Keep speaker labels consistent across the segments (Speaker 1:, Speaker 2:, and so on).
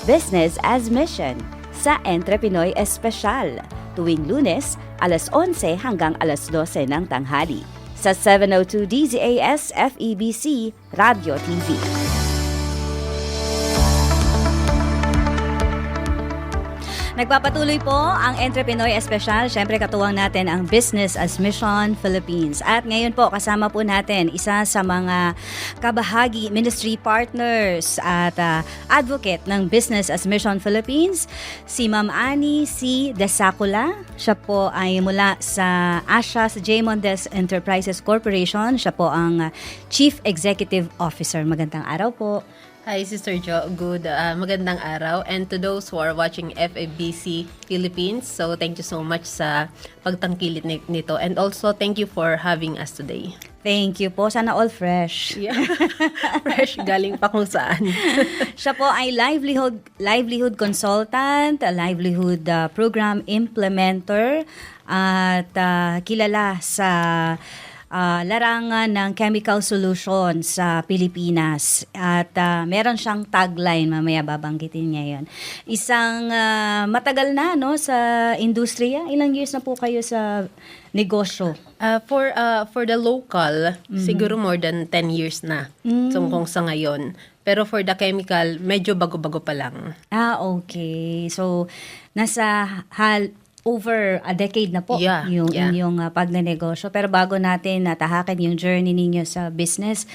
Speaker 1: Business as Mission sa Entrepinoy Espesyal tuwing Lunes, alas 11 hanggang alas 12 ng tanghali sa 702 DZAS FEBC Radio TV. Nagpapatuloy po ang Entrepinoy Espesyal. Siyempre katuwang natin ang Business as Mission Philippines. At ngayon po kasama po natin isa sa mga kabahagi, ministry partners at advocate ng Business as Mission Philippines, si Ma'am Annie C. Desacula. Siya po ay mula sa Asia's J. Mondes Enterprises Corporation. Siya po ang Chief Executive Officer. Magandang araw po.
Speaker 2: Hi, Sister Jo. Good, magandang araw. And to those who are watching FEBC Philippines, so thank you so much sa pagtangkilik nito. And also, thank you for having us today.
Speaker 1: Thank you po. Sana all fresh.
Speaker 2: Yeah. Fresh, galing pa kung saan.
Speaker 1: Siya po ay livelihood consultant, livelihood program implementer, at kilala sa larangan ng chemical solution sa Pilipinas. At meron siyang tagline, mamaya babanggitin niya yun. Isang matagal na sa industriya. Ilang years na po kayo sa negosyo?
Speaker 2: For the local, siguro more than 10 years na. So kung sa ngayon. Pero for the chemical, medyo bago-bago pa lang.
Speaker 1: Okay. So, nasa over a decade na po yung inyong pagnenegosyo. Pero bago natin natahakin yung journey ninyo sa business,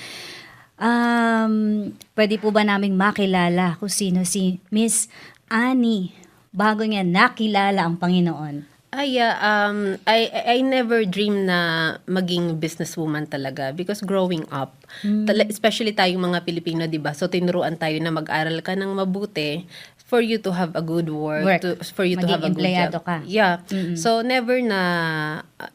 Speaker 1: pwede po ba naming makilala kung sino si Miss Annie bago niya nakilala ang Panginoon?
Speaker 2: I never dream na maging businesswoman talaga because growing up, especially tayong mga Pilipino, 'di ba? So tinuruan tayo na mag-aral ka ng mabuti for you to have a good work. For you to have a good job.
Speaker 1: Ka.
Speaker 2: Yeah. So never na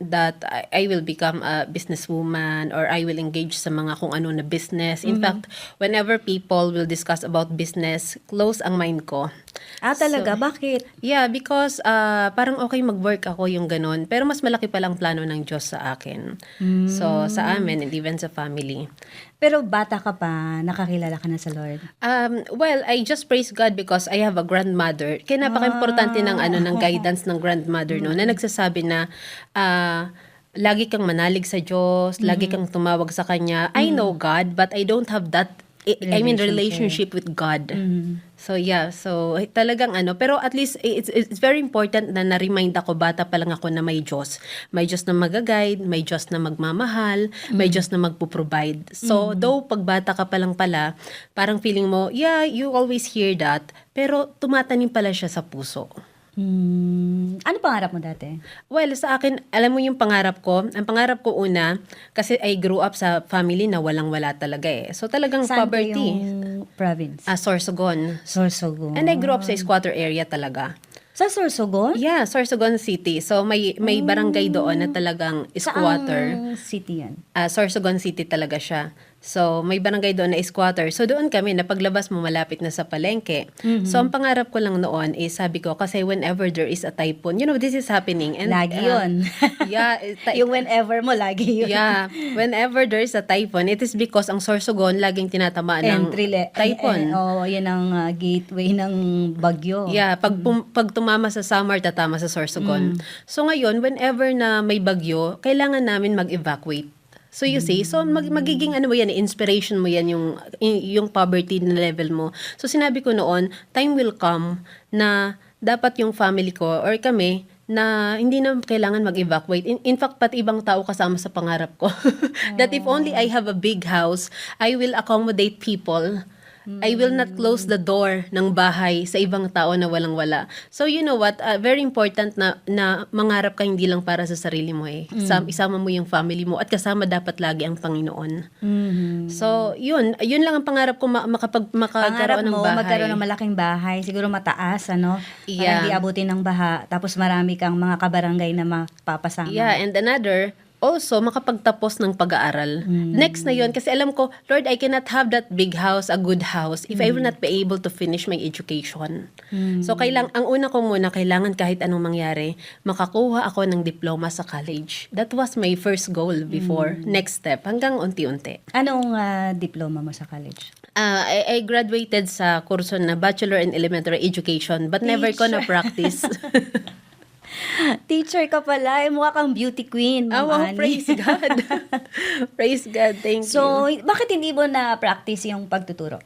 Speaker 2: that I will become a businesswoman or I will engage sa mga kung ano na business. In fact, whenever people will discuss about business, close ang mind ko.
Speaker 1: Talaga?
Speaker 2: So,
Speaker 1: bakit?
Speaker 2: Yeah, because parang okay mag-work ako yung ganun. Pero mas malaki palang plano ng Diyos sa akin. So, sa amin and even sa family.
Speaker 1: Pero bata ka pa, nakakilala ka na sa Lord?
Speaker 2: Well, I just praise God because I have a grandmother. Kaya napaka-importante ng guidance ng grandmother na nagsasabi na lagi kang manalig sa Diyos, lagi kang tumawag sa Kanya. I know God, but I don't have that relationship with God. So yeah, so talagang pero at least it's very important na na-remind ako bata pa lang ako na may Diyos. May Diyos na mag-guide, may Diyos na magmamahal, may Diyos na magpo-provide. So though pag bata ka pa lang pala, parang feeling mo, yeah, you always hear that, pero tumatanim pala siya sa puso.
Speaker 1: Ano pangarap mo dati?
Speaker 2: Well, sa akin, alam mo yung pangarap ko? Ang pangarap ko una, kasi I grew up sa family na walang-wala talaga So talagang
Speaker 1: saan
Speaker 2: poverty.
Speaker 1: Yung province?
Speaker 2: Sorsogon.
Speaker 1: Sorsogon.
Speaker 2: And I grew up sa squatter area talaga.
Speaker 1: Sa Sorsogon?
Speaker 2: Yeah, Sorsogon City. So may barangay doon na talagang squatter.
Speaker 1: Saang city yan?
Speaker 2: Sorsogon City talaga siya. So, may barangay doon na squatter. So, doon kami, napaglabas mo malapit na sa palengke. So, ang pangarap ko lang noon sabi ko, kasi whenever there is a typhoon, this is happening. And,
Speaker 1: lagi yun.
Speaker 2: Yeah.
Speaker 1: Yung whenever mo, lagi yun.
Speaker 2: Yeah. Whenever there is a typhoon, it is because ang Sorsogon laging tinatamaan ng typhoon.
Speaker 1: Yan ang gateway ng bagyo.
Speaker 2: Yeah. Pag tumama sa summer, tatama sa Sorsogon. So, ngayon, whenever na may bagyo, kailangan namin mag-evacuate. So you see, so magiging mo yan, inspiration mo yan yung poverty na level mo. So sinabi ko noon, time will come na dapat yung family ko or kami na hindi na kailangan mag-evacuate. In fact, pati ibang tao kasama sa pangarap ko. That if only I have a big house, I will accommodate people. I will not close the door ng bahay sa ibang tao na walang-wala. So you know what, very important na mangarap ka hindi lang para sa sarili mo Isama mo yung family mo at kasama dapat lagi ang Panginoon. So yun lang ang pangarap ko makakaroon ng bahay.
Speaker 1: Magkaroon ng malaking bahay, siguro mataas, Para
Speaker 2: Yeah.
Speaker 1: hindi abutin ng baha, tapos marami kang mga kabarangay na mapapasama.
Speaker 2: Yeah, and another, also makapagtapos ng pag-aaral. Next na yon, kasi alam ko, Lord, I cannot have that big house, a good house, if I will not be able to finish my education. So ang una ko muna, kailangan kahit anong mangyari, makakuha ako ng diploma sa college. That was my first goal before. Next step, hanggang unti-unti.
Speaker 1: Anong diploma mo sa college?
Speaker 2: I graduated sa kurso na Bachelor in Elementary Education, but never ko na practice.
Speaker 1: Teacher ka pala, mukha kang beauty queen, Ma'am
Speaker 2: Wow,
Speaker 1: Annie.
Speaker 2: praise God. Praise God, thank you.
Speaker 1: So, bakit hindi mo na-practice yung pagtuturo?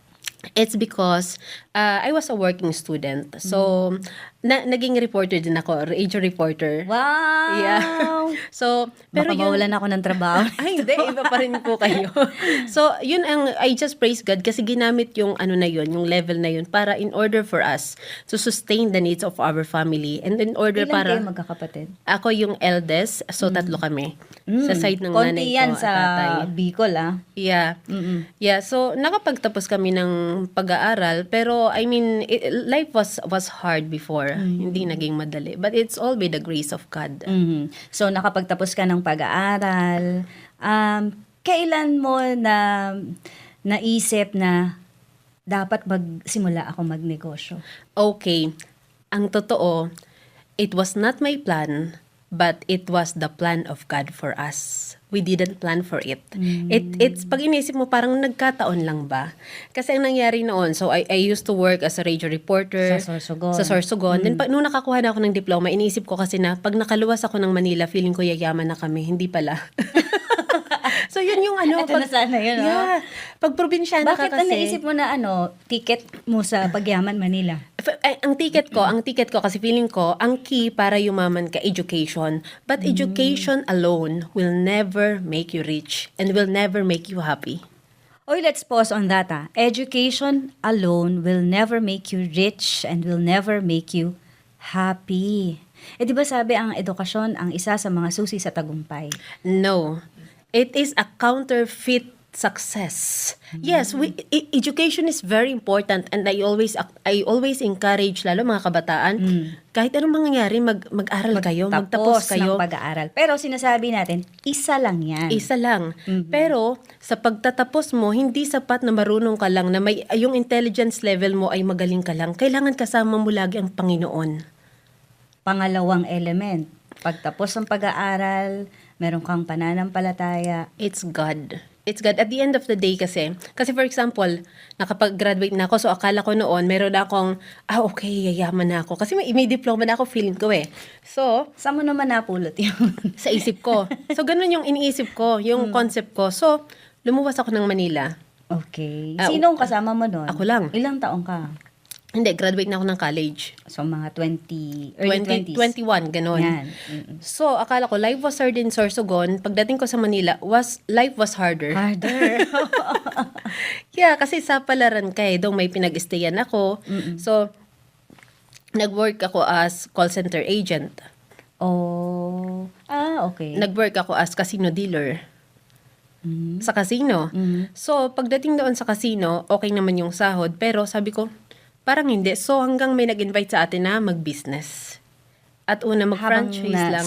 Speaker 2: It's because I was a working student. So, naging reporter din ako, radio reporter.
Speaker 1: Wow!
Speaker 2: Yeah. So,
Speaker 1: Baka mawalan ako ng trabaho.
Speaker 2: Ay, hindi. Iba pa rin po kayo. So, yun I just praise God kasi ginamit yung na yun, yung level na yun para in order for us to sustain the needs of our family. And in order
Speaker 1: Ilan kayo
Speaker 2: para...
Speaker 1: magkakapatid?
Speaker 2: Ako yung eldest, so tatlo kami. Sa side ng
Speaker 1: Konti
Speaker 2: nanay ko
Speaker 1: yan
Speaker 2: at
Speaker 1: sa
Speaker 2: tatay.
Speaker 1: Bicol,
Speaker 2: Yeah. Yeah, so nakapagtapos kami ng pag-aaral, pero I mean, life was hard before. Hindi naging madali. But it's all by the grace of God.
Speaker 1: So, nakapagtapos ka ng pag-aaral. Kailan mo naisip na dapat magsimula ako magnegosyo?
Speaker 2: Okay. Ang totoo, it was not my plan, but it was the plan of God for us. We didn't plan for it. It's pag inisip mo parang nagkataon lang ba? Kasi ang nangyari noon, so I used to work as a radio reporter
Speaker 1: Sa Sorsogon.
Speaker 2: Sa Sorsogon. Then nung nakakuha na ako ng diploma, iniisip ko kasi na pag nakaluwas ako ng Manila, feeling ko yayaman na kami. Hindi pala. So yun yung
Speaker 1: Ito na sana yun,
Speaker 2: Yeah. Pag probinsyana
Speaker 1: Bakit
Speaker 2: ka kasi.
Speaker 1: ang naisip mo na ticket mo sa Pagyaman, Manila?
Speaker 2: Ang ticket ko kasi feeling ko, ang key para yumaman ka, education. But education alone will never make you rich and will never make you happy.
Speaker 1: Oy, let's pause on that. Education alone will never make you rich and will never make you happy. Di ba sabi ang edukasyon ang isa sa mga susi sa tagumpay?
Speaker 2: No. It is a counterfeit success. Yes, education is very important and I always encourage lalo mga kabataan, kahit anong mangyayari mag-aral kayo, magtapos kayo.
Speaker 1: Ng pag-aaral. Pero sinasabi natin, isa lang yan.
Speaker 2: Isa lang. Pero sa pagtatapos mo, hindi sapat na marunong ka lang na yung intelligence level mo ay magaling ka lang. Kailangan kasama mo lagi ang Panginoon.
Speaker 1: Pangalawang element, pagtapos ng pag-aaral, meron kang pananampalataya.
Speaker 2: It's God. It's God. At the end of the day kasi for example, nakapag-graduate na ako, so akala ko noon, meron na akong, okay, yayaman na ako. Kasi may diploma na ako, feeling ko eh. So,
Speaker 1: Saan mo naman napulot yun?
Speaker 2: sa isip ko. So, ganun yung iniisip ko, yung concept ko. So, lumuwas ako ng Manila.
Speaker 1: Okay. Sinong kasama mo doon?
Speaker 2: Ako lang.
Speaker 1: Ilang taong ka?
Speaker 2: Hindi, graduate na ako ng college.
Speaker 1: So, mga early 20s.
Speaker 2: 21, ganun.
Speaker 1: Yan.
Speaker 2: So, akala ko, life was hard in Sorsogon. Pagdating ko sa Manila, life was harder.
Speaker 1: Harder.
Speaker 2: Yeah, kasi sa Palaran ka doon may pinag-stayan ako. So, nag-work ako as call center agent.
Speaker 1: Oh. Okay.
Speaker 2: Nag-work ako as casino dealer. Sa casino. So, pagdating doon sa casino, okay naman yung sahod. Pero sabi ko, parang hindi. So, hanggang may nag-invite sa atin na mag-business. At una, mag-franchise lang.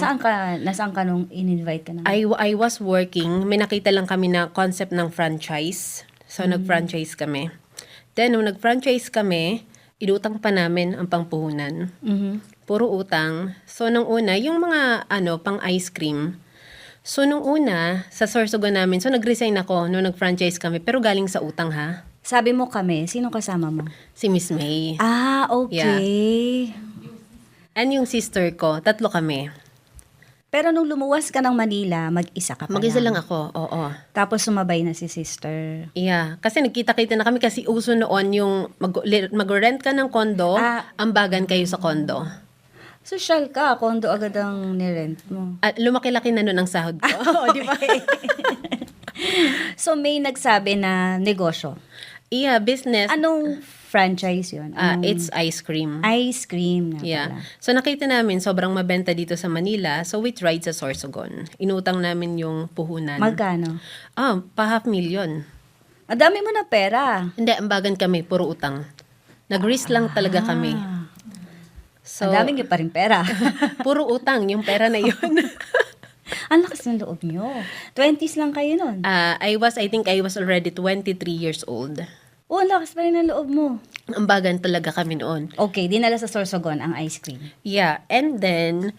Speaker 1: Nasaan ka nung in-invite ka na?
Speaker 2: I was working. May nakita lang kami na concept ng franchise. So, nag-franchise kami. Then, nung nag-franchise kami, inutang pa namin ang pangpuhunan. Puro utang. So, nung una, yung mga, pang ice cream. So, nung una, sa Sorsogon namin, so nag-resign ako nung nag-franchise kami, pero galing sa utang ha.
Speaker 1: Sabi mo kami, sino kasama mo?
Speaker 2: Si Miss May.
Speaker 1: Okay.
Speaker 2: And yung sister ko, tatlo kami.
Speaker 1: Pero nung lumuwas ka ng Manila, mag-isa ka pa
Speaker 2: Mag-isa lang ako, oo.
Speaker 1: Tapos sumabay na si sister.
Speaker 2: Yeah, kasi nagkita-kita na kami kasi uso noon yung mag-rent ka ng kondo, ambagan kayo sa kondo.
Speaker 1: Social ka, kondo agad ang nirent mo.
Speaker 2: At lumaki-laki na noon ang sahod ko. Di ba?
Speaker 1: So may nagsabi na negosyo.
Speaker 2: Yeah, business.
Speaker 1: Anong franchise yun?
Speaker 2: It's ice cream.
Speaker 1: Ice cream nga
Speaker 2: Yeah.
Speaker 1: pala.
Speaker 2: So nakita namin sobrang mabenta dito sa Manila. So we tried sa Sorsogon. Inutang namin yung puhunan.
Speaker 1: Magkano?
Speaker 2: Pa $500,000.
Speaker 1: Ang dami mo na pera.
Speaker 2: Hindi, ambagan kami, puro utang. Nag-risk lang talaga kami. So,
Speaker 1: Ang daming pa rin pera.
Speaker 2: puro utang yung pera na yun.
Speaker 1: Ang lakas ng loob nyo. 20s lang kayo nun.
Speaker 2: I think I was already 23 years old.
Speaker 1: Oh, ang lakas pa rin ng loob mo.
Speaker 2: Ambagan talaga kami noon.
Speaker 1: Okay, dinala sa Sorsogon ang ice cream.
Speaker 2: Yeah, and then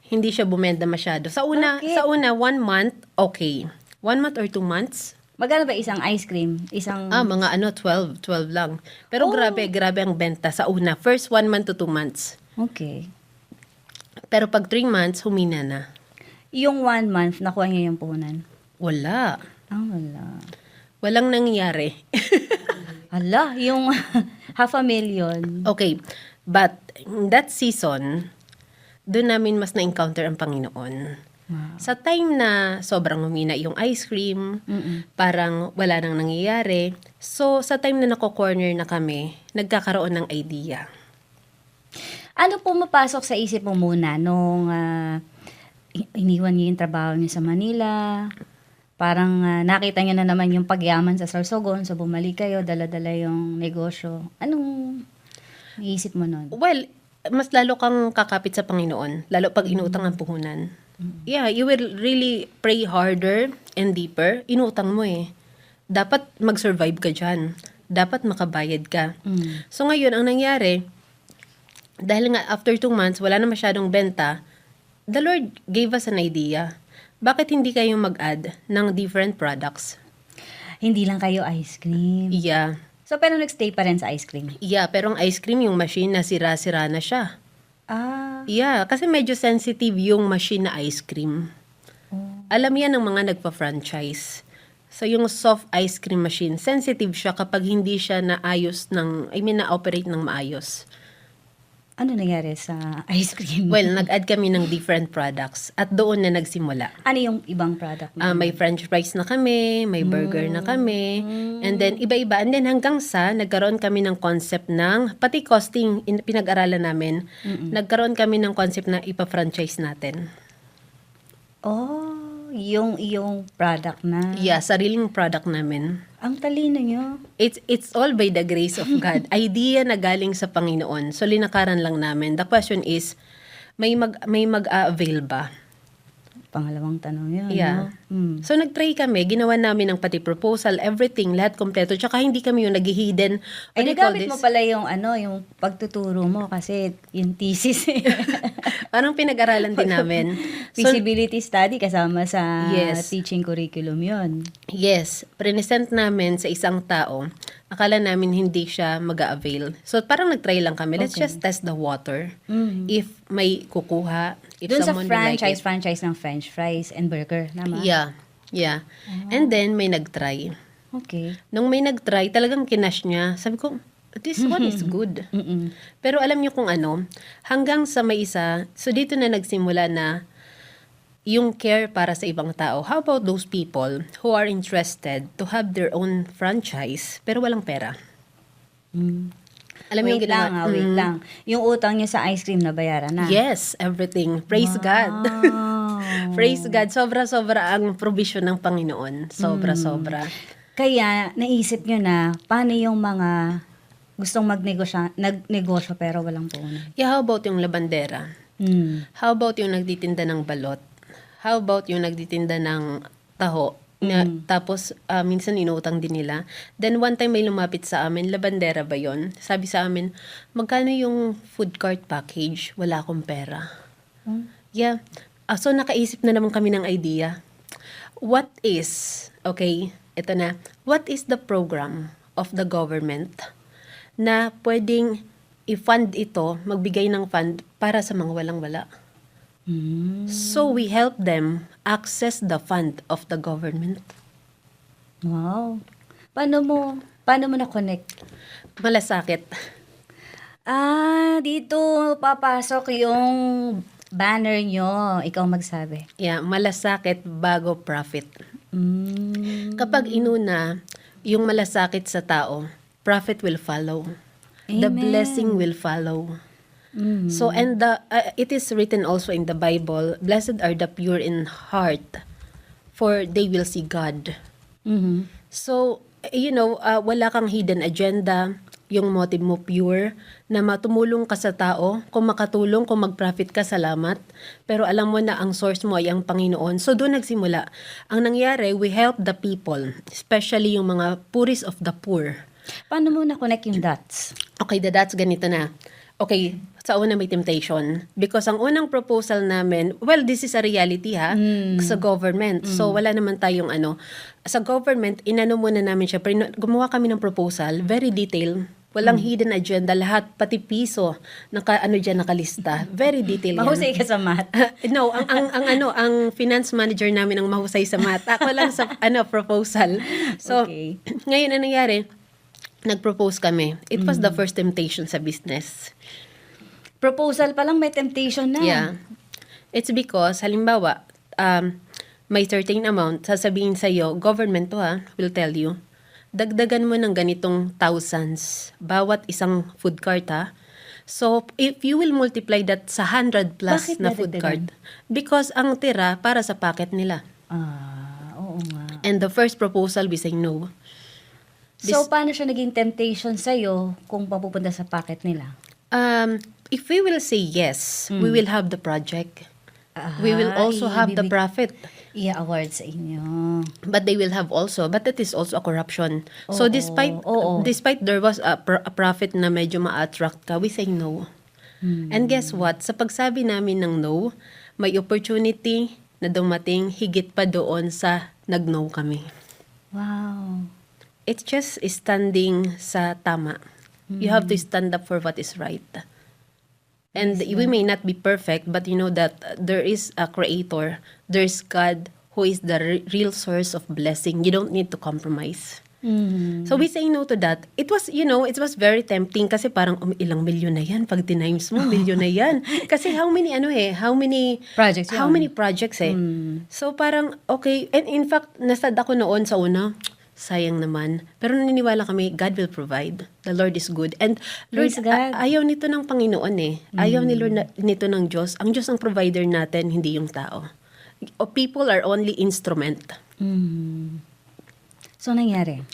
Speaker 2: hindi siya bumenda masyado. Sa una,
Speaker 1: Bakit?
Speaker 2: 1 month, okay. 1 month or 2 months?
Speaker 1: Magkano ba isang ice cream?
Speaker 2: Mga 12 lang. Pero
Speaker 1: Oh.
Speaker 2: grabe ang benta sa una. First 1 month to 2 months.
Speaker 1: Okay.
Speaker 2: Pero pag 3 months, humina na.
Speaker 1: Yung 1 month, nakuha niyo yung puhunan?
Speaker 2: Wala.
Speaker 1: Wala.
Speaker 2: Walang nangyari.
Speaker 1: Hala, yung 500,000.
Speaker 2: Okay, but in that season, doon namin mas na-encounter ang Panginoon.
Speaker 1: Wow.
Speaker 2: Sa time na sobrang humina yung ice cream, parang wala nang nangyayari. So, sa time na nako-corner na kami, nagkakaroon ng idea.
Speaker 1: Ano pumapasok sa isip mo muna nung iniwan niyo yung trabaho niyo sa Manila? Parang nakita niyo na naman yung pagyaman sa Sorsogon, so bumalik kayo, dala-dala yung negosyo. Anong iisip mo nun?
Speaker 2: Well, mas lalo kang kakapit sa Panginoon, lalo pag inutang ang puhunan. Yeah, you will really pray harder and deeper. Inutang mo eh. Dapat mag-survive ka dyan. Dapat makabayad ka. So ngayon, ang nangyari, dahil nga after 2 months, wala na masyadong benta, the Lord gave us an idea. Bakit hindi kayo mag-add ng different products?
Speaker 1: Hindi lang kayo ice cream.
Speaker 2: Yeah.
Speaker 1: So, pero nagstay pa rin sa ice cream?
Speaker 2: Yeah, pero ang ice cream, yung machine na sira-sira na siya. Yeah, kasi medyo sensitive yung machine na ice cream. Alam yan ng mga nagpa-franchise. So, yung soft ice cream machine, sensitive siya kapag hindi siya na-operate ng maayos.
Speaker 1: Ano nangyari sa ice cream?
Speaker 2: Well, nag-add kami ng different products at doon na nagsimula.
Speaker 1: Ano yung ibang product mo?
Speaker 2: May french fries na kami, may burger na kami, and then iba-iba. And then hanggang sa nagkaroon kami ng concept ng, pati costing, pinag-aralan namin, nagkaroon kami ng concept na ipa-franchise natin.
Speaker 1: Yung iyong product na.
Speaker 2: Yeah, sariling product namin.
Speaker 1: Ang talino nyo.
Speaker 2: It's all by the grace of God. Idea na galing sa Panginoon. So, linakaran lang namin. The question is, may mag-avail ba?
Speaker 1: Pangalawang tanong yun.
Speaker 2: Yeah.
Speaker 1: No?
Speaker 2: So, nag-try kami. Ginawa namin ng pati proposal, everything, lahat kompleto. Tsaka hindi kami yung nag-hidden.
Speaker 1: Ay, nagamit mo pala yung yung pagtuturo mo kasi yung thesis.
Speaker 2: Parang pinag-aralan din namin.
Speaker 1: Feasibility study kasama sa
Speaker 2: Yes.
Speaker 1: teaching curriculum yun.
Speaker 2: Yes, present namin sa isang tao. Akala namin hindi siya mag-avail. So parang nag-try lang kami. Let's just test the water. If may kukuha, if
Speaker 1: Doon sa
Speaker 2: someone will like it.
Speaker 1: franchise ng french fries and burger, naman?
Speaker 2: Yeah. And then may nag-try.
Speaker 1: Okay.
Speaker 2: Nung may nag-try, talagang kinash niya. Sabi ko, this one is good. Pero alam niyo kung ano, hanggang sa may isa, so dito na nagsimula na yung care para sa ibang tao. How about those people who are interested to have their own franchise pero walang pera? Alam mo yung
Speaker 1: Wait
Speaker 2: ginawa?
Speaker 1: lang, wait lang. Yung utang niya sa ice cream na bayaran na.
Speaker 2: Yes, everything. Praise God. Praise God. Sobra-sobra ang provision ng Panginoon. Sobra-sobra.
Speaker 1: Kaya naisip nyo na paano yung mga gustong nagnegosyo pero walang puhunan.
Speaker 2: Yeah, how about yung labandera? How about yung nagtitinda ng balot? How about yung nagtitinda ng taho? Tapos, minsan inuutang din nila. Then, one time may lumapit sa amin, labandera ba yon? Sabi sa amin, magkano yung food cart package? Wala akong pera. Yeah. So, nakaisip na naman kami ng idea. What is, okay, ito na, what is the program of the government na pwedeng i-fund ito, magbigay ng fund para sa mga walang-wala? So, we help them access the fund of the government.
Speaker 1: Wow. Paano mo na-connect?
Speaker 2: Malasakit.
Speaker 1: Dito papasok yung banner nyo. Ikaw magsabi.
Speaker 2: Yeah, malasakit bago profit. Kapag
Speaker 1: Mm.
Speaker 2: inuna yung malasakit sa tao, profit will follow. The
Speaker 1: Amen.
Speaker 2: blessing will follow. So, and it is written also in the Bible, blessed are the pure in heart, for they will see God. So, wala kang hidden agenda, yung motive mo pure, na matumulong ka sa tao, kung makatulong, kung mag-profit ka, salamat. Pero alam mo na ang source mo ay ang Panginoon. So doon nagsimula. Ang nangyari, we help the people, especially yung mga poorest of the poor.
Speaker 1: Paano mo na-connect yung dots?
Speaker 2: Okay, that's ganito na. Okay, sa una may temptation. Because ang unang proposal namin, well, this is a reality sa government. So wala naman tayong sa government, inano muna namin siya. Gumawa kami ng proposal, very detailed. Walang hidden agenda, lahat, pati piso, nakalista. Very detailed yan.
Speaker 1: Mahusay ka sa math.
Speaker 2: No, ang finance manager namin ang mahusay sa math. Ako lang sa proposal. So,
Speaker 1: Okay.
Speaker 2: ngayon ang nangyari, nag-propose kami. It was the first temptation sa business.
Speaker 1: Proposal pa lang may temptation na.
Speaker 2: Yeah. It's because, halimbawa, may certain amount, sasabihin sa'yo, government to will tell you, dagdagan mo ng ganitong thousands, bawat isang food cart So, if you will multiply that sa 100 plus
Speaker 1: Bakit
Speaker 2: na food
Speaker 1: dadagdagan?
Speaker 2: cart, because ang tira para sa packet nila.
Speaker 1: Oo nga.
Speaker 2: And the first proposal, we say no.
Speaker 1: So, paano siya naging temptation sa'yo kung papupunta sa packet nila?
Speaker 2: If we will say yes, we will have the project. We will also have the profit.
Speaker 1: I-award sa inyo.
Speaker 2: But they will have also, but that is also a corruption. So
Speaker 1: Oo.
Speaker 2: despite there was a profit na medyo ma-attract ka, we say no. And guess what? Sa pagsabi namin ng no, may opportunity na dumating higit pa doon sa nag-no kami.
Speaker 1: Wow.
Speaker 2: It's just standing sa tama. You have to stand up for what is right. And we may not be perfect, but you know that there is a creator. There's God who is the real source of blessing. You don't need to compromise. So we say no to that. It was very tempting kasi parang ilang milyon na yan. Pag tinimes mo, milyon na yan. Kasi how many
Speaker 1: Projects
Speaker 2: How
Speaker 1: yun.
Speaker 2: many projects So parang, okay. And in fact, nasad ako noon sa una, sayang naman. Pero naniniwala kami, God will provide. The Lord is good. And Lord,
Speaker 1: Praise God.
Speaker 2: ayaw nito ng Panginoon Ayaw ni Lord nito ng Diyos. Ang Diyos ang provider natin, hindi yung tao. People are only instrument.
Speaker 1: So, nangyari?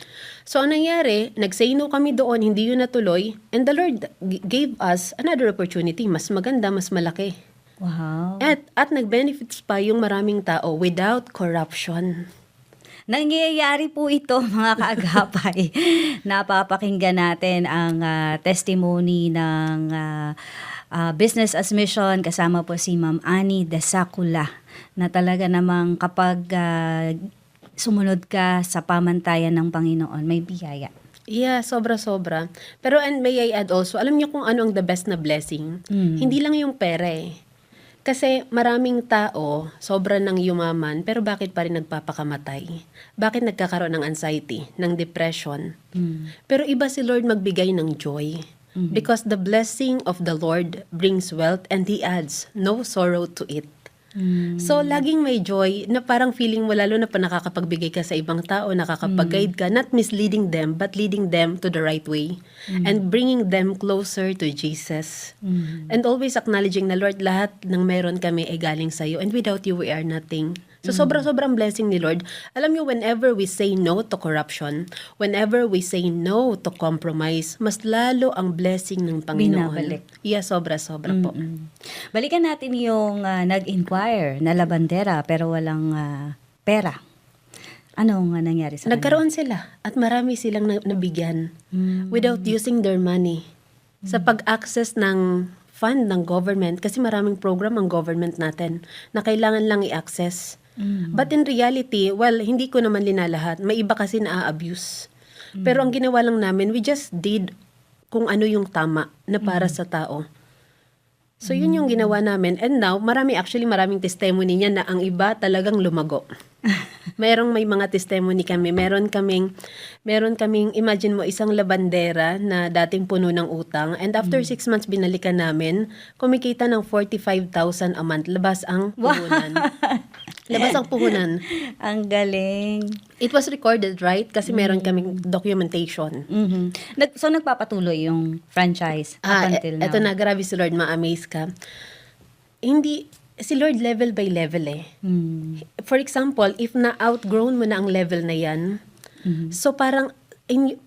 Speaker 2: So, ang nangyari, nag-say no kami doon, hindi yun natuloy. And the Lord gave us another opportunity. Mas maganda, mas malaki.
Speaker 1: Wow.
Speaker 2: At nag-benefits pa yung maraming tao without corruption.
Speaker 1: Nangyayari po ito, mga kaagapay. Napapakinggan natin ang testimony ng Business as Mission. Kasama po si Ma'am Annie Desacula, na talaga namang kapag sumunod ka sa pamantayan ng Panginoon, may biyaya.
Speaker 2: Yeah, sobra-sobra. Pero and may I add also, alam niyo kung ano ang the best na blessing? Hindi lang yung pera Kasi maraming tao, sobra nang yumaman, pero bakit pa rin nagpapakamatay? Bakit nagkakaroon ng anxiety, ng depression? Pero iba si Lord magbigay ng joy. Because the blessing of the Lord brings wealth and He adds no sorrow to it. So, laging may joy na parang feeling mo lalo na pa nakakapagbigay ka sa ibang tao, nakakapag-guide ka, not misleading them, but leading them to the right way and bringing them closer to Jesus. And always acknowledging na, Lord, lahat ng meron kami ay galing sa'yo and without you, we are nothing. So, sobrang blessing ni Lord. Alam niyo, whenever we say no to corruption, whenever we say no to compromise, mas lalo ang blessing ng Panginoon.
Speaker 1: Binabalik.
Speaker 2: Yeah, sobra-sobra po.
Speaker 1: Balikan natin yung nag-inquire na labandera pero walang pera. Anong nangyari sa kanila?
Speaker 2: Nagkaroon sila at marami silang nabigyan without using their money. Sa pag-access ng fund ng government, kasi maraming program ang government natin na kailangan lang i-access. But in reality, well, hindi ko naman linalahat. May iba kasi na-abuse. Pero ang ginawa lang namin, we just did kung ano yung tama na para sa tao. So, yun yung ginawa namin. And now, maraming testimony niya na ang iba talagang lumago. May mga testimony kami. Meron kaming, imagine mo, isang labandera na dating puno ng utang. And after 6 months, binalikan namin, kumikita ng 45,000 a month. Labas ang puhunan. Labas ang puhunan.
Speaker 1: Ang galing.
Speaker 2: It was recorded, right? Kasi meron kaming documentation.
Speaker 1: So, nagpapatuloy yung franchise up until now.
Speaker 2: Eto na, grabe si Lord, ma-amaze ka. Hindi, si Lord level by level For example, if na-outgrown mo na ang level na yan, so parang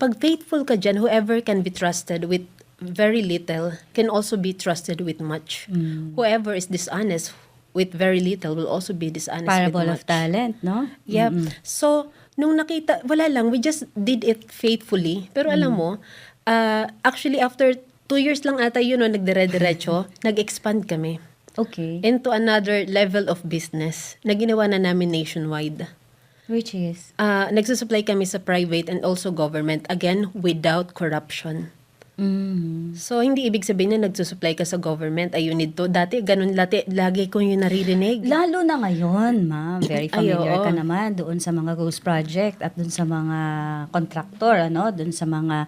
Speaker 2: pag faithful ka dyan, whoever can be trusted with very little can also be trusted with much. Whoever is dishonest with very little will also be dishonest
Speaker 1: Parable
Speaker 2: with
Speaker 1: of
Speaker 2: much.
Speaker 1: talent, no?
Speaker 2: Yeah. So, nung nakita, wala lang, we just did it faithfully. Pero alam mo, actually after 2 years lang ata yun, no, nagdire-diretso, nag-expand kami
Speaker 1: Okay.
Speaker 2: into another level of business na ginawa na namin nationwide.
Speaker 1: Which is?
Speaker 2: Nagsusupply kami sa private and also government, again, without corruption. So, hindi ibig sabihin na nagsusupply ka sa government, ay you need to. Dati, ganun, lagi ko yung naririnig.
Speaker 1: Lalo na ngayon, ma'am. Very familiar
Speaker 2: oo.
Speaker 1: ka naman doon sa mga ghost project at doon sa mga contractor, ano, doon sa mga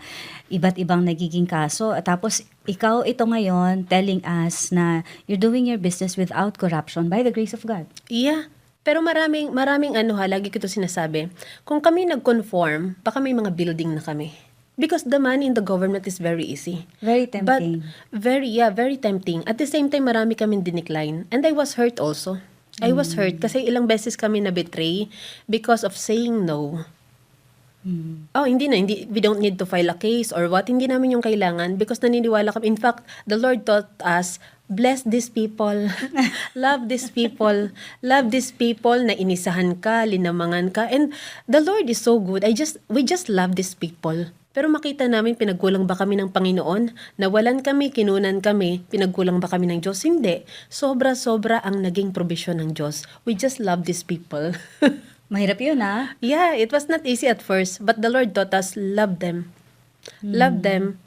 Speaker 1: iba't ibang nagiging kaso. At tapos, ikaw ito ngayon telling us na you're doing your business without corruption by the grace of God.
Speaker 2: Yeah. Pero maraming lagi ko ito sinasabi. Kung kami nag-conform, baka may mga building na kami. Because the money in the government is very easy.
Speaker 1: Very
Speaker 2: But
Speaker 1: tempting.
Speaker 2: very tempting. At the same time, marami kaming dinecline. And I was hurt also. I was hurt kasi ilang beses kami na-betray because of saying no. Oh, hindi. We don't need to file a case or what. Hindi namin yung kailangan because naniniwala kami. In fact, the Lord taught us, bless these people, love these people na inisahan ka, linamangan ka. And the Lord is so good. We just love these people. Pero makita namin, pinagkulang ba kami ng Panginoon? Nawalan kami, kinunan kami, pinagkulang ba kami ng Diyos? Hindi. Sobra-sobra ang naging provision ng Diyos. We just love these people.
Speaker 1: Mahirap yun, ha?
Speaker 2: Yeah, it was not easy at first, but the Lord taught us, love them. Love them.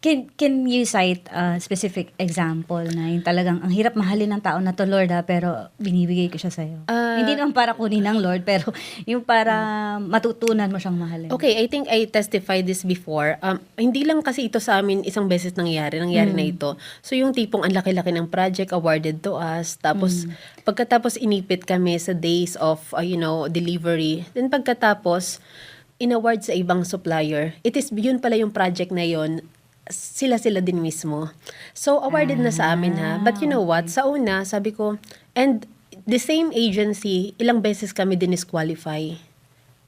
Speaker 1: Can you cite a specific example na yung talagang ang hirap mahalin ng tao na to, Lord, ha, pero binibigay ko siya sa'yo? Hindi naman para kunin ng Lord, pero yung para matutunan mo siyang mahalin.
Speaker 2: Okay, I think I testified this before. Hindi lang kasi ito sa amin isang beses nangyari na ito. So yung tipong ang laki-laki ng project awarded to us, tapos pagkatapos inipit kami sa days of delivery. Then pagkatapos inaward sa ibang supplier. Yun pala yung project na yon, sila din mismo. So, awarded na sa amin ha. But you know what? Sa una, sabi ko, and the same agency, ilang beses kami dinisqualify.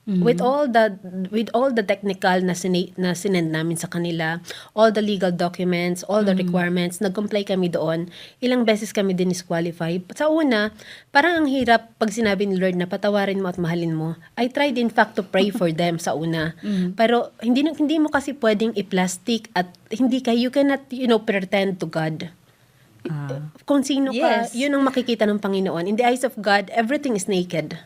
Speaker 2: With all the technical na sinend namin sa kanila, all the legal documents, all the requirements, nag-comply kami doon. Ilang beses kami dinisqualify. Sa una, parang ang hirap pag sinabi ni Lord na patawarin mo at mahalin mo. I tried in fact to pray for them sa una. Pero hindi mo kasi pwedeng i-plastic at you cannot pretend to God. Kung sino ka,
Speaker 1: Yes.
Speaker 2: yun ang makikita ng Panginoon. In the eyes of God, everything is naked.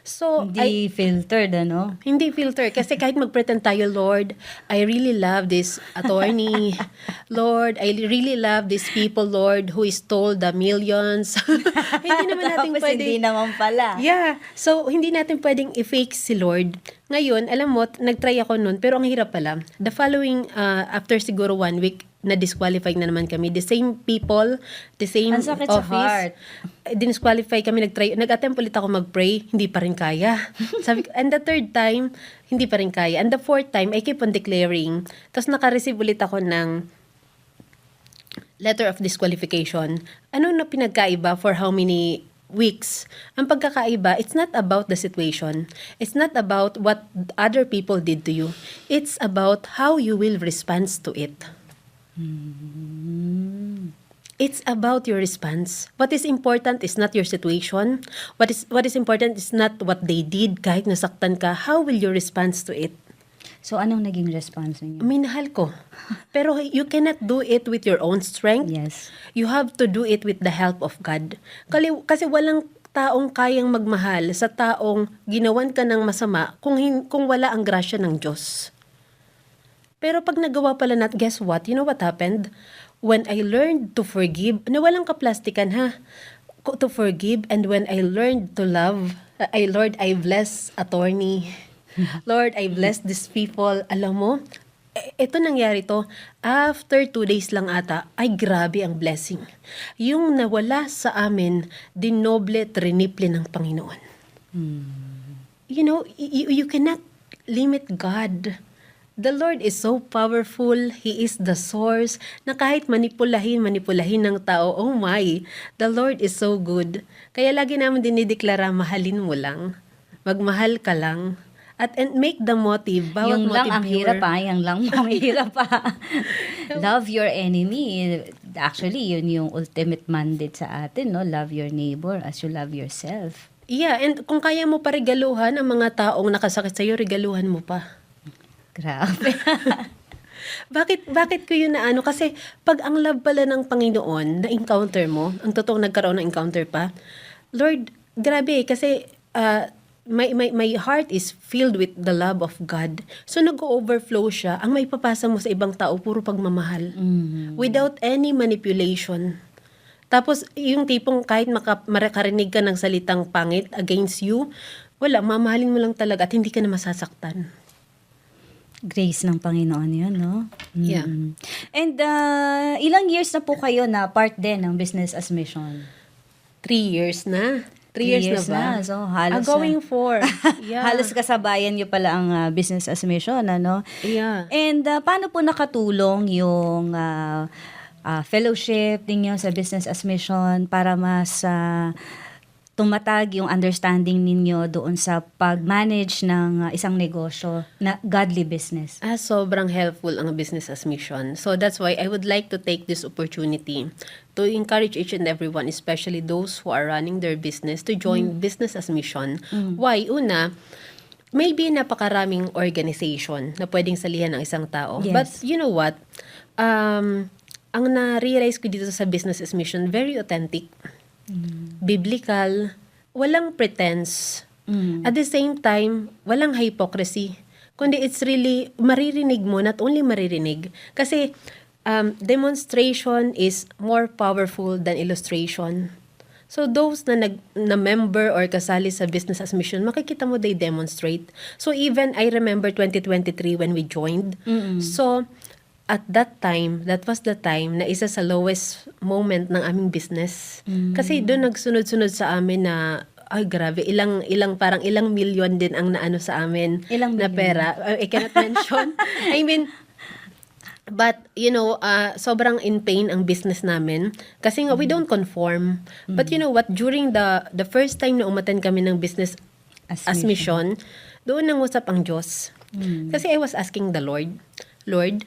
Speaker 2: So,
Speaker 1: Hindi filtered, ano?
Speaker 2: hindi filter. Kasi kahit mag-pretend tayo, Lord, I really love this attorney. Lord, I really love these people, Lord, who stole the millions. Hindi naman natin
Speaker 1: Tapos
Speaker 2: pwede.
Speaker 1: hindi naman pala.
Speaker 2: Yeah. So, hindi natin pwedeng i-fake si Lord. Ngayon, alam mo, nag-try ako nun, pero ang hirap pala. The following, after siguro 1 week, na-disqualify na naman kami. The same people, the same
Speaker 1: Ang sakit sa
Speaker 2: office.
Speaker 1: heart.
Speaker 2: Dinisqualify kami, nag-attempt ulit ako mag-pray, hindi pa rin kaya. Sabi ko, and the third time, hindi pa rin kaya. And the fourth time, I keep on declaring. Tapos naka-receive ulit ako ng letter of disqualification. Ano na pinagkaiba for how many weeks? Ang pagkakaiba, it's not about the situation. It's not about what other people did to you. It's about how you will respond to it. It's about your response. What is important is not your situation. What is important is not what they did. Kahit nasaktan ka, how will you respond to it?
Speaker 1: So, anong naging response niyo?
Speaker 2: Minahal ko. Pero you cannot do it with your own strength.
Speaker 1: Yes.
Speaker 2: You have to do it with the help of God. Kasi walang taong kayang magmahal sa taong ginawan ka ng masama kung wala ang grasya ng Diyos. Pero pag nagawa pala guess what? You know what happened? When I learned to forgive, walang kaplastikan ha, to forgive, and when I learned to love, Lord, I bless attorney. Lord, I bless these people. Alam mo, ito nangyari to, after 2 days lang ata, ay grabe ang blessing. Yung nawala sa amin, dinoble, triniple ng Panginoon. You know, you cannot limit God. The Lord is so powerful. He is the source na kahit manipulahin ng tao, oh my, the Lord is so good. Kaya lagi namin dinideklara, mahalin mo lang. Magmahal ka lang. and make the motive, bawat
Speaker 1: Yung lang
Speaker 2: motive
Speaker 1: ang hirap pa, yung lang ang hirap pa. Love your enemy. Actually, yun yung ultimate mandate sa atin, no? Love your neighbor as you love yourself.
Speaker 2: Yeah, and kung kaya mo pa regaluhan ang mga taong nakasakit sa'yo, regaluhan mo pa.
Speaker 1: Grabe.
Speaker 2: Bakit ko yun na ano? Kasi pag ang love pala ng Panginoon, na-encounter mo, ang totoong nagkaroon ng encounter pa, Lord, grabe, kasi my heart is filled with the love of God. So nag-overflow siya. Ang may papasa mo sa ibang tao, puro pagmamahal. Without any manipulation. Tapos yung tipong kahit makarinig ka ng salitang pangit against you, wala, mamahalin mo lang talaga at hindi ka na masasaktan.
Speaker 1: Grace ng Panginoon yun, no?
Speaker 2: Yeah.
Speaker 1: And ilang years na po kayo na part din ng Business as Mission?
Speaker 2: 3 years na. 3 years na ba?
Speaker 1: So, halos
Speaker 2: Going 4. Yeah.
Speaker 1: halos kasabayan niyo pala ang Business as Mission, ano?
Speaker 2: Yeah.
Speaker 1: And paano po nakatulong yung fellowship ninyo sa Business as Mission para mas tumatag yung understanding ninyo doon sa pag-manage ng isang negosyo na godly business?
Speaker 2: Sobrang helpful ang Business as Mission. So that's why I would like to take this opportunity to encourage each and everyone, especially those who are running their business, to join Business as Mission. Why? Una, maybe napakaraming organization na pwedeng salihan ng isang tao.
Speaker 1: Yes.
Speaker 2: But you know what? Ang na-realize ko dito sa Business as Mission, very authentic, biblical, walang pretense. At the same time, walang hypocrisy. Kundi it's really, maririnig mo, not only maririnig. Kasi demonstration is more powerful than illustration. So those na member or kasali sa Business as Mission, makikita mo they demonstrate. So even I remember 2023 when we joined. So at that time, that was the time na isa sa lowest moment ng aming business. Kasi doon nagsunod-sunod sa amin na, ay grabe, parang ilang milyon din ang naano sa amin
Speaker 1: Ilang
Speaker 2: na
Speaker 1: milyon?
Speaker 2: pera. I cannot mention. I mean, but you know, sobrang in pain ang business namin kasi nga we don't conform. But you know what, during the first time na umattend kami ng Business as Mission, doon nangusap ang Diyos. Kasi I was asking the Lord,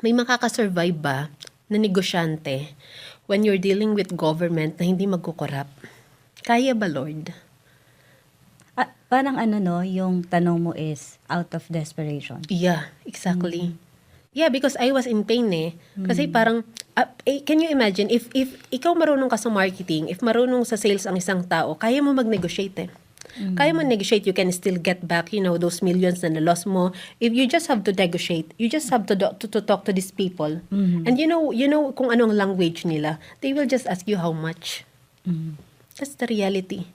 Speaker 2: may makakasurvive ba na negosyante when you're dealing with government na hindi magkukorap? Kaya ba, Lord?
Speaker 1: Parang no, yung tanong mo is out of desperation.
Speaker 2: Yeah, exactly. Yeah, because I was in pain Kasi parang, can you imagine, if ikaw marunong ka sa marketing, if marunong sa sales ang isang tao, kaya mo mag-negotiate Kaya mo negotiate, you can still get back, those millions na na-loss mo. If you just have to negotiate, you just have to talk to these people. And you know kung anong language nila. They will just ask you how much. That's the reality.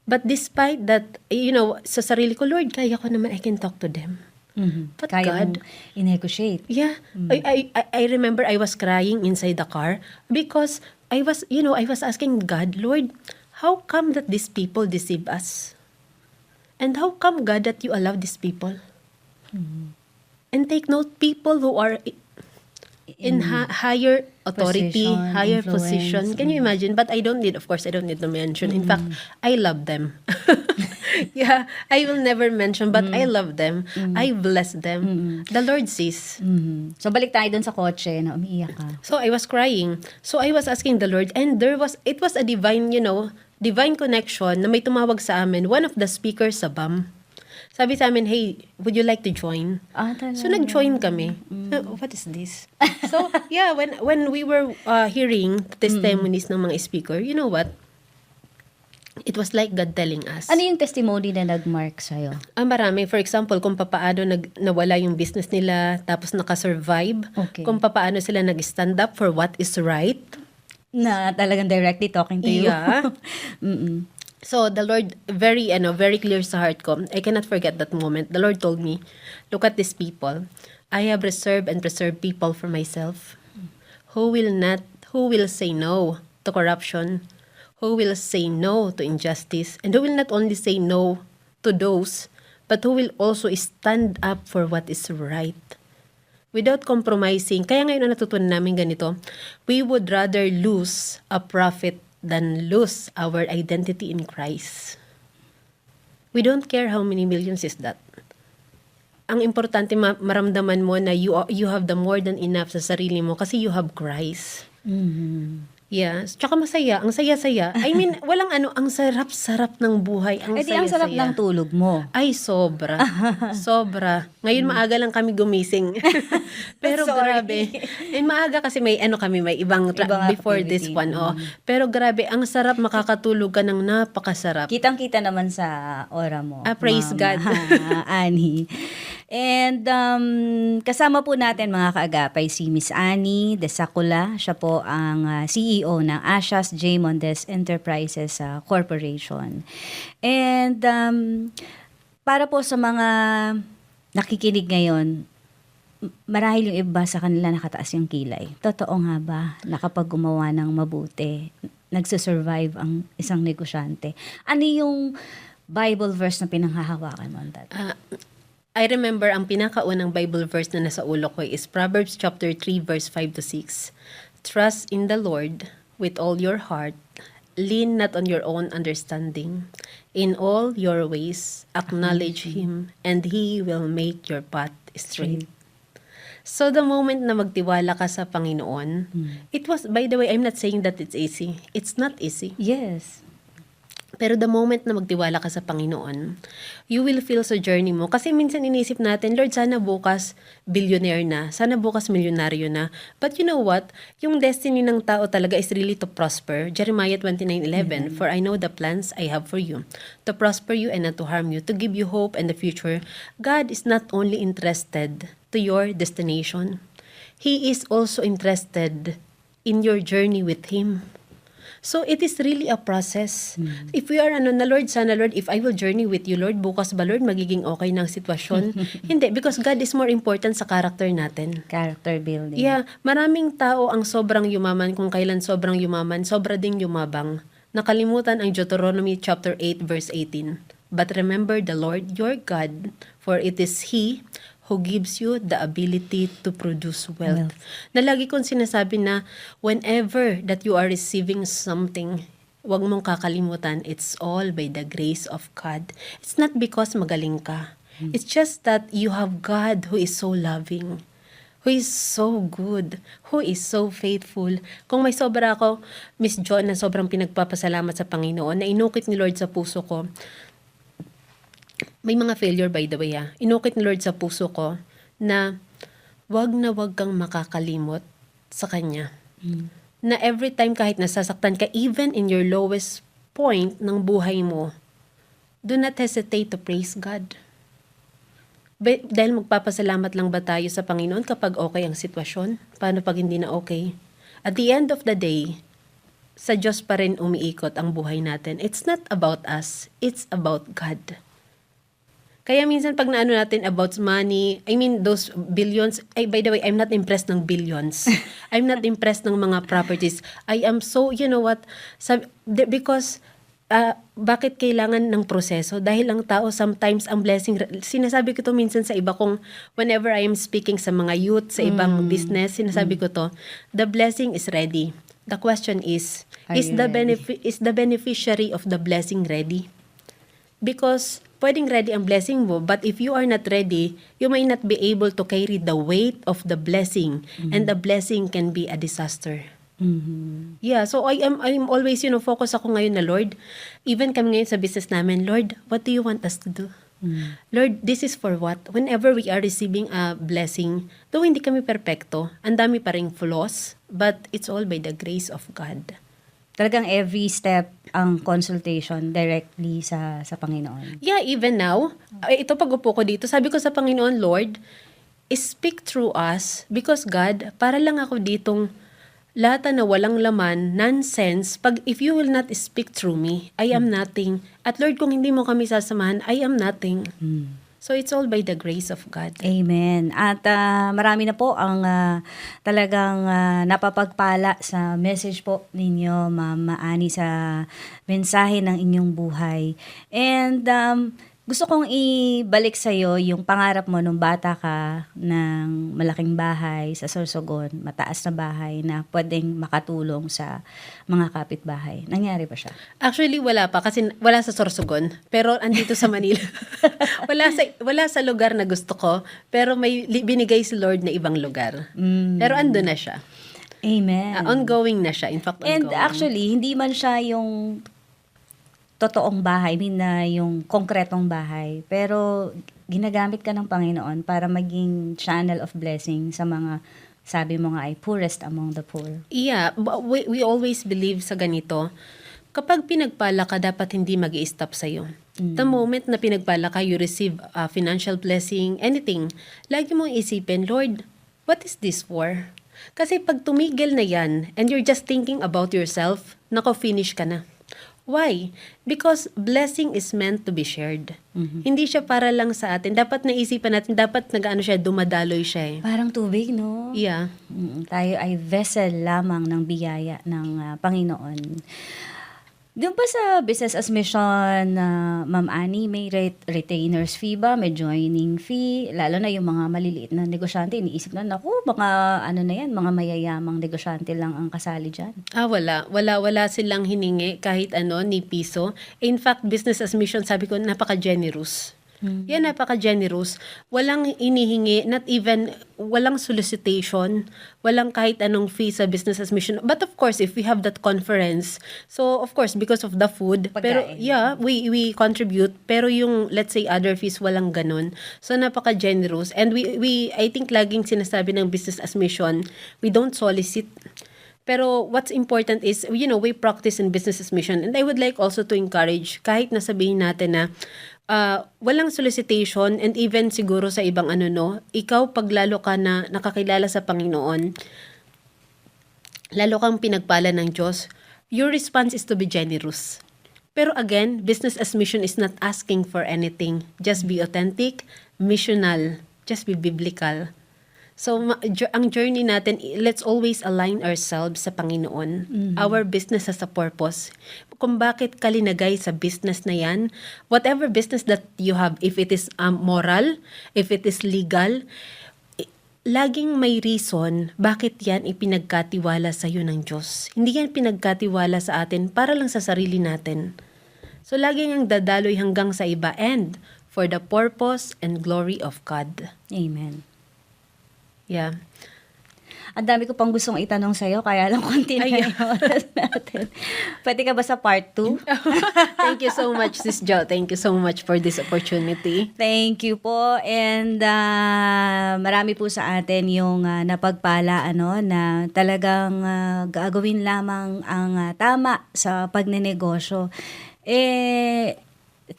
Speaker 2: But despite that, sa sarili ko, Lord, kaya ko naman, I can talk to them. But
Speaker 1: Kaya
Speaker 2: God,
Speaker 1: mong i-negotiate.
Speaker 2: yeah, I remember I was crying inside the car because I was asking God, Lord, how come that these people deceive us? And how come, God, that you allow these people? And take note, people who are in higher authority,
Speaker 1: Position,
Speaker 2: higher
Speaker 1: influence.
Speaker 2: position. Can you imagine? But I don't need to mention. In fact, I love them. Yeah, I will never mention, but I love them. I bless them. The Lord sees.
Speaker 1: So balik tayo dun sa kotse na umiiyak ka.
Speaker 2: So I was crying. So I was asking the Lord, and it was a divine connection na may tumawag sa amin, one of the speakers sa BAM. Sabi sa amin, hey, would you like to join?
Speaker 1: Talaga.
Speaker 2: So nag-join kami. What is this? So yeah, when we were hearing testimonies ng mga speaker, you know what? It was like God telling us.
Speaker 1: Ano yung testimony na nag-mark sa'yo?
Speaker 2: Marami. For example, kung papaano nawala yung business nila, tapos nakasurvive.
Speaker 1: Okay.
Speaker 2: Kung papaano sila nag-stand up for what is right.
Speaker 1: Na talagang directly talking to you.
Speaker 2: Yeah. So the Lord, very clear sa heart ko. I cannot forget that moment. The Lord told me, look at these people. I have reserved and preserved people for myself who will say no to corruption, who will say no to injustice, and who will not only say no to those, but who will also stand up for what is right. Without compromising. Kaya ngayon natutunan namin ganito, we would rather lose a profit than lose our identity in Christ. We don't care how many millions is that. Ang importante maramdaman mo na you have the more than enough sa sarili mo kasi you have Christ. Yeah. Tsaka masaya. Ang saya-saya. I mean, walang ang sarap-sarap ng buhay. Ang
Speaker 1: Eh di ang sarap ng tulog mo.
Speaker 2: Ay, sobra. Sobra. Ngayon maaga lang kami gumising. Pero
Speaker 1: Sorry.
Speaker 2: grabe. Maaga kasi may may ibang before this
Speaker 1: activity.
Speaker 2: one. Oh. Pero grabe, ang sarap makakatulog ka ng napakasarap.
Speaker 1: Kitang-kita naman sa aura mo.
Speaker 2: Praise God.
Speaker 1: Annie. And kasama po natin mga kaagapay si Miss Annie Desacula. Siya po ang CEO ng Asias J. Mondes Enterprises Corporation. And para po sa mga nakikinig ngayon, marahil yung iba sa kanila nakataas yung kilay. Totoo nga ba na kapag gumawa ng mabuti, nagsusurvive ang isang negosyante? Ano yung Bible verse na pinanghahawakan mo?
Speaker 2: I remember ang pinakaunang Bible verse na nasa ulo ko is Proverbs chapter 3 verse 5 to 6. Trust in the Lord with all your heart. Lean not on your own understanding. In all your ways, acknowledge Him, and He will make your path straight. So the moment na magtiwala ka sa Panginoon, it was, by the way, I'm not saying that it's easy. It's not easy.
Speaker 1: Yes.
Speaker 2: Pero the moment na magtiwala ka sa Panginoon, you will feel sa journey mo. Kasi minsan inisip natin, Lord, sana bukas billionaire na. Sana bukas milyonaryo na. But you know what? Yung destiny ng tao talaga is really to prosper. Jeremiah 29:11, For I know the plans I have for you, to prosper you and not to harm you, to give you hope and the future. God is not only interested to your destination. He is also interested in your journey with Him. So, it is really a process. If we are, na Lord, sana Lord, if I will journey with you, Lord, bukas ba Lord, magiging okay ng sitwasyon? Hindi, because God is more important sa character natin.
Speaker 1: Character building.
Speaker 2: Yeah, maraming tao ang sobrang yumaman, kung kailan sobrang yumaman, sobra ding yumabang. Nakalimutan ang Deuteronomy chapter 8 verse 18. But remember the Lord your God, for it is He who gives you the ability to produce wealth. Na lagi kong sinasabi na whenever that you are receiving something, huwag mong kakalimutan, it's all by the grace of God. It's not because magaling ka. It's just that you have God who is so loving, who is so good, who is so faithful. Kung may sobra ako, Miss John, na sobrang pinagpapasalamat sa Panginoon, na inukit ni Lord sa puso ko, may mga failure by the way inukit ni Lord sa puso ko na wag kang makakalimot sa Kanya. Na every time kahit nasasaktan ka, even in your lowest point ng buhay mo, do not hesitate to praise God. Dahil magpapasalamat lang ba tayo sa Panginoon kapag okay ang sitwasyon? Paano pag hindi na okay? At the end of the day, sa Diyos pa rin umiikot ang buhay natin. It's not about us, it's about God. Kaya minsan pag naano natin about money, I mean those billions, by the way, I'm not impressed ng billions. I'm not impressed ng mga properties. I am so, you know what, because bakit kailangan ng proseso? Dahil ang tao sometimes ang blessing, sinasabi ko to minsan sa iba kong whenever I am speaking sa mga youth, sa ibang business, sinasabi ko to, the blessing is ready. The question is the beneficiary of the blessing ready? Because pwedeng ready ang blessing mo, but if you are not ready, you may not be able to carry the weight of the blessing, and the blessing can be a disaster. Yeah, so I'm always, focus ako ngayon na Lord, even kami ngayon sa business namin, Lord, what do you want us to do? Lord, this is for what? Whenever we are receiving a blessing, though hindi kami perfecto, ang dami pa ring flaws, but it's all by the grace of God.
Speaker 1: Talagang every step ang consultation directly sa Panginoon.
Speaker 2: Yeah, even now, ito pag-upo ko dito, sabi ko sa Panginoon, Lord, speak through us because God, para lang ako ditong lata na walang laman, nonsense, if you will not speak through me, I am nothing. At Lord, kung hindi mo kami sasamahan, I am nothing. So it's all by the grace of God.
Speaker 1: Amen. At marami na po ang talagang napapagpala sa message po ninyo, Ma'am Annie, sa mensahe ng inyong buhay. And Gusto kong ibalik sa'yo yung pangarap mo nung bata ka ng malaking bahay sa Sorsogon, mataas na bahay na pwedeng makatulong sa mga kapitbahay. Nangyari ba siya?
Speaker 2: Actually, wala pa kasi wala sa Sorsogon, pero andito sa Manila. wala sa lugar na gusto ko, pero may binigay si Lord na ibang lugar. Pero ando na siya.
Speaker 1: Amen.
Speaker 2: Ongoing na siya. In fact,
Speaker 1: And
Speaker 2: ongoing.
Speaker 1: actually, hindi man siya yung totoong bahay, na yung konkretong bahay. Pero ginagamit ka ng Panginoon para maging channel of blessing sa mga, sabi mo nga ay poorest among the poor.
Speaker 2: Yeah, we always believe sa ganito. Kapag pinagpala ka, dapat hindi mag-i-stop sa'yo. The moment na pinagpala ka, you receive a financial blessing, anything, lagi mong isipin, Lord, what is this for? Kasi pag tumigil na yan, and you're just thinking about yourself, finish ka na. Why? Because blessing is meant to be shared. Hindi siya para lang sa atin. Dapat naisipan natin, dapat dumadaloy siya eh.
Speaker 1: Parang tubig, no?
Speaker 2: Yeah.
Speaker 1: Tayo ay vessel lamang ng biyaya ng Panginoon. Doon pa sa Business as Mission, Ma'am Annie, may retainers fee ba? May joining fee? Lalo na yung mga maliliit na negosyante, iniisip na, naku, mga mga mayayamang negosyante lang ang kasali dyan.
Speaker 2: Wala silang hiningi kahit ni piso. In fact, Business as Mission, sabi ko, napaka-generous. Yan, napaka-generous. Walang inihingi, not even, walang solicitation, walang kahit anong fee sa Business as Mission. But of course, if we have that conference, so of course, because of the food, pero yeah, we contribute, pero yung, let's say, other fees, walang ganun. So, napaka-generous. And we I think laging sinasabi ng Business as Mission, we don't solicit. Pero what's important is, we practice in Business as Mission. And I would like also to encourage, kahit nasabihin natin na, walang solicitation, and even siguro sa ibang ikaw pag lalo ka na nakakilala sa Panginoon, lalo kang pinagpala ng Diyos, your response is to be generous. Pero again, Business as Mission is not asking for anything. Just be authentic, missional, just be biblical. So, ang journey natin, let's always align ourselves sa Panginoon. Our business has a purpose. Kung bakit ka linagay sa business na yan, whatever business that you have, if it is moral, if it is legal, laging may reason bakit yan ipinagkatiwala sa iyo ng Diyos. Hindi yan pinagkatiwala sa atin para lang sa sarili natin. So, laging ang dadaloy hanggang sa iba, and for the purpose and glory of God.
Speaker 1: Amen.
Speaker 2: Yeah.
Speaker 1: Ang dami ko pang gustong itanong sa'yo, kaya lang konti na yung oras natin. Pwede ka ba sa part 2?
Speaker 2: Thank you so much, Sis Jo. Thank you so much for this opportunity.
Speaker 1: Thank you po. And marami po sa atin yung napagpala na talagang gagawin lamang ang tama sa pagnenegosyo.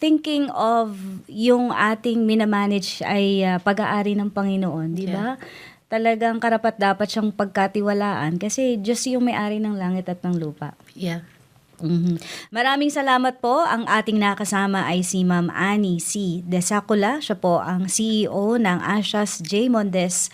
Speaker 1: Thinking of yung ating minamanage ay pag-aari ng Panginoon, di ba? Yeah. Talagang karapat dapat siyang pagkatiwalaan kasi Diyos yung may-ari ng langit at ng lupa.
Speaker 2: Yeah.
Speaker 1: Maraming salamat po. Ang ating nakasama ay si Ma'am Annie C. Desacula. Siya po ang CEO ng Asias J. Mondes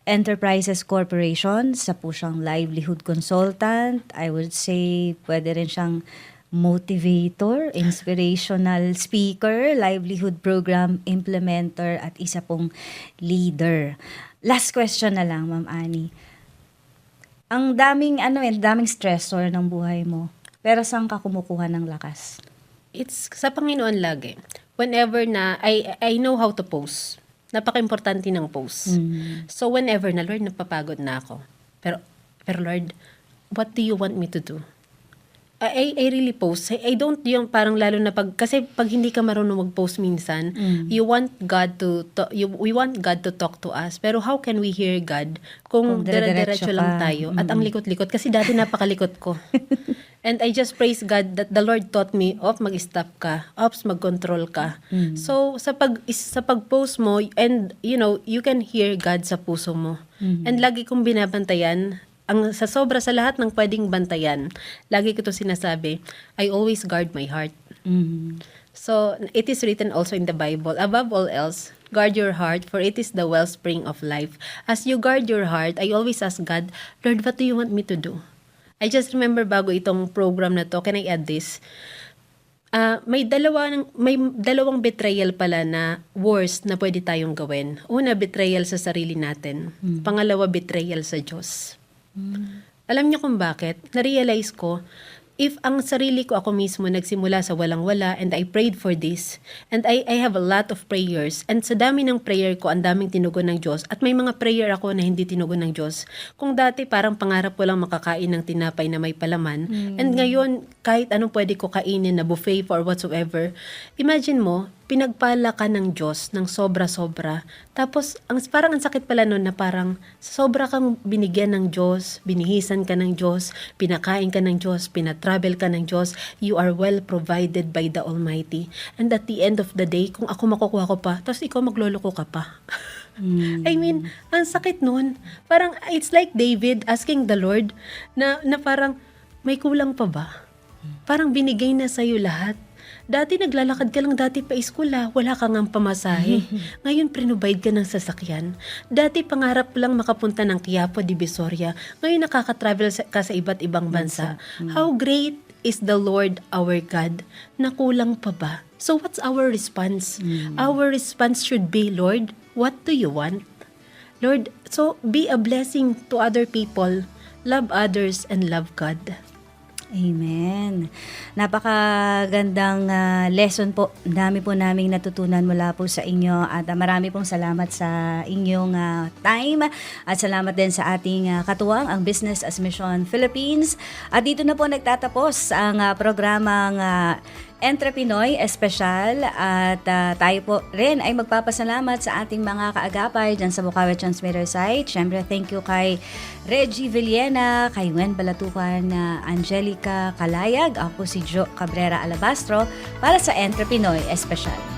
Speaker 1: Enterprises Corporation. Sa po siyang livelihood consultant. I would say pwede rin siyang motivator, inspirational speaker, livelihood program implementer, at isa pong leader. Last question na lang, Ma'am Annie. Ang daming daming stressor ng buhay mo. Pero saan ka kumukuha ng lakas?
Speaker 2: It's sa Panginoon lagi. Whenever na I know how to pose. Napaka-importante ng pose. So whenever na, Lord, napapagod na ako. Pero Lord, what do you want me to do? I really post. I don't yung parang lalo na kasi pag hindi ka marunong mag-post minsan, you want God we want God to talk to us. Pero how can we hear God kung dire-diretso lang tayo at ang likot-likot kasi dati napakalikot ko. And I just praise God that the Lord taught me, mag-stop ka, mag-control ka. So sa pag-post mo, and you can hear God sa puso mo. And lagi kong binabantayan, sa sobra sa lahat ng pwedeng bantayan, lagi ko ito sinasabi, I always guard my heart. So, it is written also in the Bible, above all else, guard your heart, for it is the wellspring of life. As you guard your heart, I always ask God, Lord, what do you want me to do? I just remember bago itong program na to, can I add this? May dalawang betrayal pala na worst na pwede tayong gawin. Una, betrayal sa sarili natin. Pangalawa, betrayal sa Diyos. Alam niyo kung bakit? Na-realize ko, if ang sarili ko ako mismo nagsimula sa walang-wala and I prayed for this and I have a lot of prayers and sa dami ng prayer ko, ang daming tinugon ng Diyos at may mga prayer ako na hindi tinugon ng Diyos. Kung dati parang pangarap ko lang makakain ng tinapay na may palaman and ngayon kahit anong pwede ko kainin na buffet for whatsoever, imagine mo, pinagpala ka ng Diyos ng sobra-sobra. Tapos, parang ang sakit pala nun na parang sobra kang binigyan ng Diyos, binihisan ka ng Diyos, pinakain ka ng Diyos, pinatravel ka ng Diyos, you are well provided by the Almighty. And at the end of the day, kung ako makukuha ko pa, tapos ikaw magloloko ka pa. I mean, ang sakit nun. Parang, it's like David asking the Lord na parang, may kulang pa ba? Parang binigay na sa'yo lahat. Dati naglalakad ka lang dati pa eskwela, wala kang ang pamasahe. Ngayon provide ka ng sasakyan. Dati pangarap lang makapunta ng Quiapo, Divisoria. Ngayon nakaka-travel ka sa iba't ibang bansa. How great is the Lord our God? Nakulang pa ba? So what's our response? Our response should be, Lord, what do you want? Lord, so be a blessing to other people. Love others and love God.
Speaker 1: Amen. Napakagandang lesson po. Dami po naming natutunan mula po sa inyo at marami pong salamat sa inyong time at salamat din sa ating katuwang, ang Business as Mission Philippines. At dito na po nagtatapos ang programang Entrepinoy Espesyal at tayo po rin ay magpapasalamat sa ating mga kaagapay dyan sa Bukawi Transmitter site. Siyempre, thank you kay Reggie Villena, kay Wen Balatukan, Angelica Kalayag, ako si Jo Cabrera Alabastro para sa Entrepinoy Espesyal.